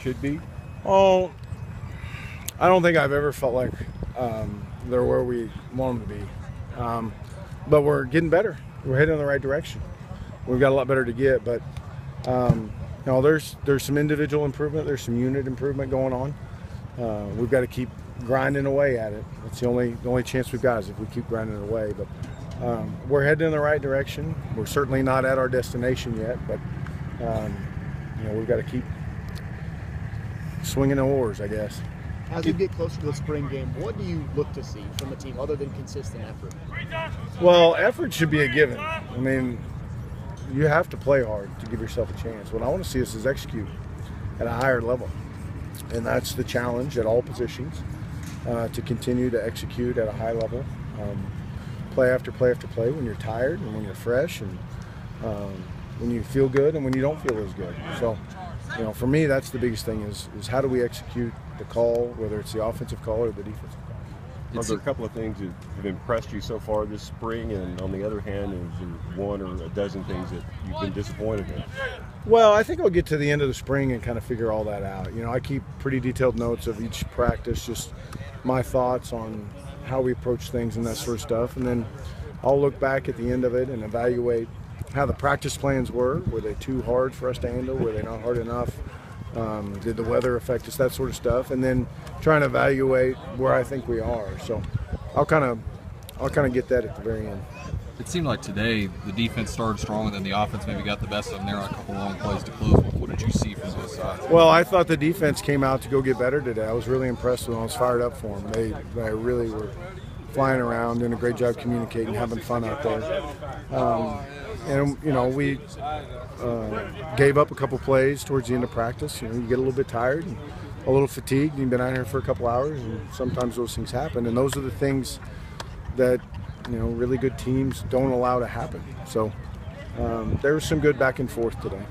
should be? Oh, I don't think I've ever felt like they're where we want them to be. But we're getting better. We're heading in the right direction. We've got a lot better to get, but there's some individual improvement. There's some unit improvement going on. We've got to keep grinding away at it. That's the only chance we've got is if we keep grinding away. But we're heading in the right direction. We're certainly not at our destination yet, but we've got to keep swinging the oars, I guess. As we get closer to the spring game, what do you look to see from the team other than consistent effort? Well, effort should be a given. I mean, you have to play hard to give yourself a chance. What I want to see us is execute at a higher level. And that's the challenge at all positions, to continue to execute at a high level. Play after play after play when you're tired and when you're fresh and when you feel good and when you don't feel as good. So, for me, that's the biggest thing is how do we execute the call, whether it's the offensive call or the defensive call. Are there a couple of things that have impressed you so far this spring, and on the other hand, is there one or a dozen things that you've been disappointed in? Well, I think I'll get to the end of the spring and kind of figure all that out. I keep pretty detailed notes of each practice, just my thoughts on how we approach things and that sort of stuff. And then I'll look back at the end of it and evaluate how the practice plans were. Were they too hard for us to handle? Were they not hard enough? Did the weather affect us? That sort of stuff. And then try and evaluate where I think we are. So I'll kind of get that at the very end. It seemed like today the defense started strong and then the offense maybe got the best of them there on a couple long plays to close. What did you see from both sides? Well, I thought the defense came out to go get better today. I was really impressed with them. I was fired up for them. They really were flying around, doing a great job communicating, having fun out there. We gave up a couple plays towards the end of practice. You get a little bit tired and a little fatigued. You've been out here for a couple hours, and sometimes those things happen. And those are the things that really good teams don't allow to happen. So there was some good back and forth today.